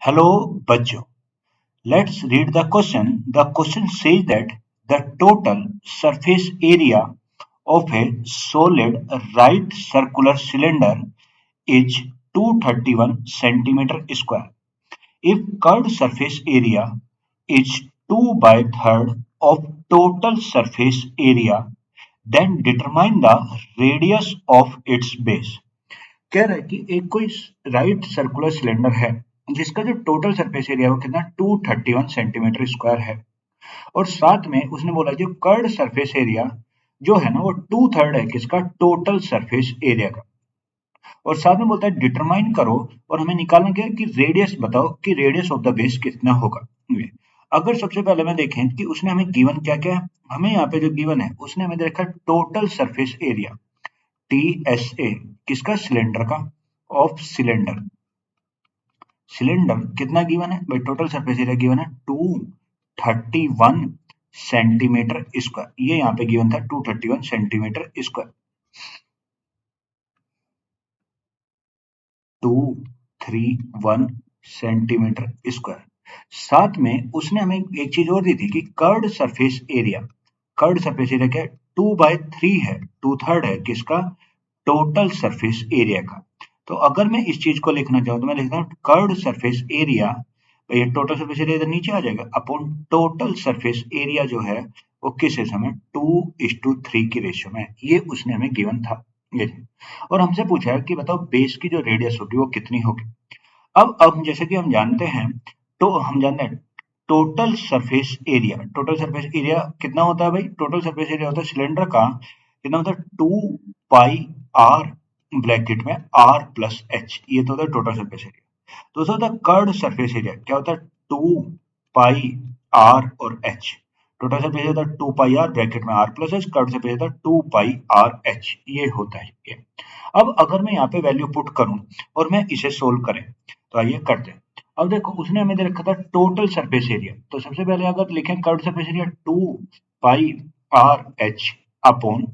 Hello, बच्चों. Let's read the question. The question says that the total surface area of a solid right circular cylinder is 231 centimeter square. If curved surface area is 2 by third of total surface area, then determine the radius of its base. कह रहा है कि एक कोई right circular cylinder है जिसका जो total surface area है वो कितना 231 सेंटीमीटर स्क्वायर है और साथ में उसने बोला जो कर्ड सरफेस एरिया जो है ना वो 2/3 है किसका टोटल सरफेस एरिया का और साथ में बोलता है डिटरमाइन करो और हमें निकालना क्या है कि रेडियस बताओ कि रेडियस ऑफ द बेस कितना होगा। अगर सबसे पहले मैं देखें कि उसने हमें गिवन क्या क्या है, हमें यहाँ पे जो गिवन है उसने हमें देखा टोटल सरफेस एरिया TSA किसका सिलेंडर का ऑफ सिलेंडर सिलेंडर कितना गिवन है भाई टोटल सरफेस एरिया गिवन है 231 सेंटीमीटर स्क्वायर। ये यहाँ पे गिवन था 231 सेंटीमीटर स्क्वायर 231 सेंटीमीटर स्क्वायर। साथ में उसने हमें एक चीज और दी थी कि कर्ड सरफेस एरिया क्या है 2/3 है 2/3 है किसका टोटल सरफेस एरिया का। तो अगर मैं इस चीज को लिखना चाहूँ तो मैं लिखता हूँ कर्व्ड सरफेस एरिया, ये टोटल सरफेस एरिया इधर नीचे आ जाएगा अपॉन टोटल सरफेस एरिया जो है वो किस रेशो में 2:3 की रेशियो में, ये उसने हमें गिवन था। ये और हमसे पूछा है कि बताओ बेस की जो रेडियस होगी वो कितनी होगी। अब जैसे कि हम जानते हैं तो हम जानते हैं टोटल सरफेस एरिया कितना होता है भाई, टोटल सरफेस एरिया होता है सिलेंडर का कितना होता है 2πr ब्रैकेट में r प्लस h, ये तो होता है टोटल सरफेस एरिया। दूसरा होता है कर्ड सरफेस एरिया, क्या होता है 2πr और h। टोटल सरफेस एरिया होता है 2πr ब्रैकेट में r plus h, curved surface होता है 2πrh, ये होता है ये। अब अगर मैं यहाँ पे वैल्यू पुट करूं और मैं इसे सोल्व करें तो आइए करते हैं। अब देखो उसने हमें दे रखा था टोटल सरफेस एरिया, तो सबसे पहले अगर लिखें curve surface area 2πrh upon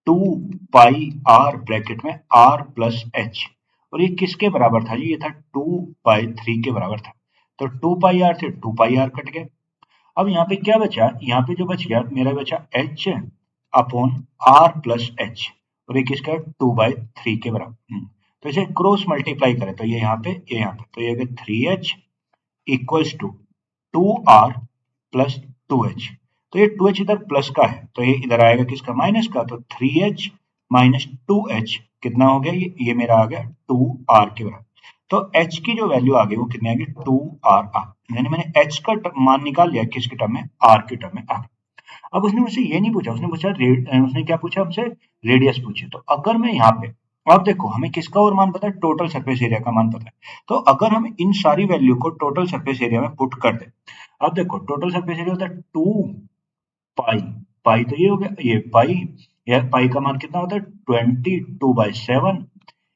2πr bracket में r प्लस h, और ये किसके बराबर था जी, ये था 2/3 के बराबर था। तो 2πr से 2πr कट गए। अब यहाँ पे क्या बचा, यहाँ पे जो बच गया मेरा बचा h upon r plus h, और ये किसका 2/3 के बराबर। तो इसे क्रॉस मल्टीप्लाई करें तो ये यहाँ पे तो ये 3h equals to 2r plus 2h। तो ये 2h इधर प्लस का है तो ये इधर आएगा किसका माइनस का, तो 3h माइनस 2h कितना हो गया, ये मेरा आ गया 2r के बराबर। तो h की जो वैल्यू आ गई वो कितनी आ गई 2r, यानी मैंने h का मान निकाल लिया किसके टर्म में, r के टर्म में आ गया। अब उसने मुझसे ये नहीं पूछा, उसने क्या पूछा हमसे, रेडियस पूछी। तो अगर मैं यहाँ पे, अब देखो हमें किसका और मान पता है, टोटल सरफेस एरिया का मान पता है। तो अगर हम इन सारी वैल्यू को टोटल सरफेस एरिया में पुट कर दें, अब देखो टोटल सरफेस एरिया होता है 2 पाई तो ये हो गया, ये पाई, यह पाई का मान कितना होता है 22/7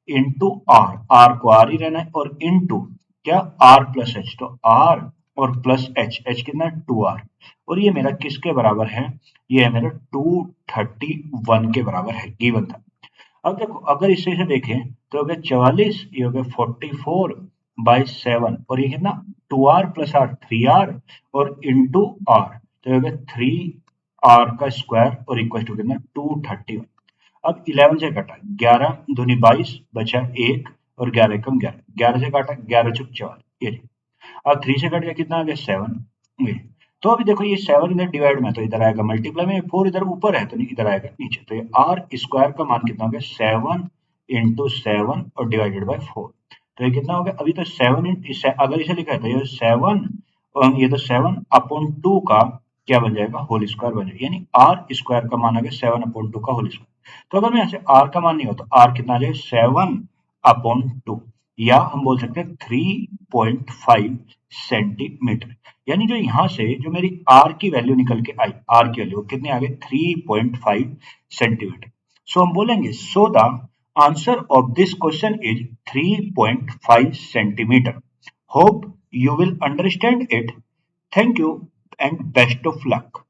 इंटू आर को आर ही रहना है और इंटू क्या r प्लस एच, तो r और प्लस एच कितना 2r, और ये मेरा किसके बराबर है, ये है मेरा 231 के बराबर है, गिवन था। अब देखो अगर इसे से देखें तो हो गया 44, ये हो गया 44/7 और ये कितना 2r प्लस r 3r और इंटू r, तो ये हो गया 3r का स्क्वायर और इक्वल टू कितना 231। अब 11 से कटा 11 दूनी 22 बचा 1 और 11 कम 11, 11 से काटा 11 चुक 4, ये अब 3 से कट गया कितना आ गया 7। तो अभी देखो ये 7 इधर डिवाइड में तो इधर आएगा मल्टीप्लाई में, 4 इधर ऊपर है तो नहीं इधर आएगा नीचे, तो ये आर स्क्वायर का मान कितना हो गया 7 इंटू 7 और डिवाइडेड बाय 4, तो ये कितना हो गया, अभी तो 7 अगर इसे लिखा है तो ये 7 और ये तो 7 अपॉन 2 का क्या बन जाएगा होल स्क्वायर बन जाएगा, यानी आर स्क्वायर का मान आ गया 7 अपॉन 2 का होल स्क्वायर। तो अगर मैं यहाँ से आर का मान नहीं हो तो आर कितना आ जाएगा 7 अपॉन 2, या हम बोल सकते हैं 3.5 सेंटीमीटर, यानी जो यहाँ से जो मेरी आर की वैल्यू निकल के आई, आर की वैल्यू कितनी आ गई 3.5 सेंटीमीटर। सो हम बोलेंगे so the answer of this question is 3.5 centimetre. Hope you will understand it. Thank you and best of luck.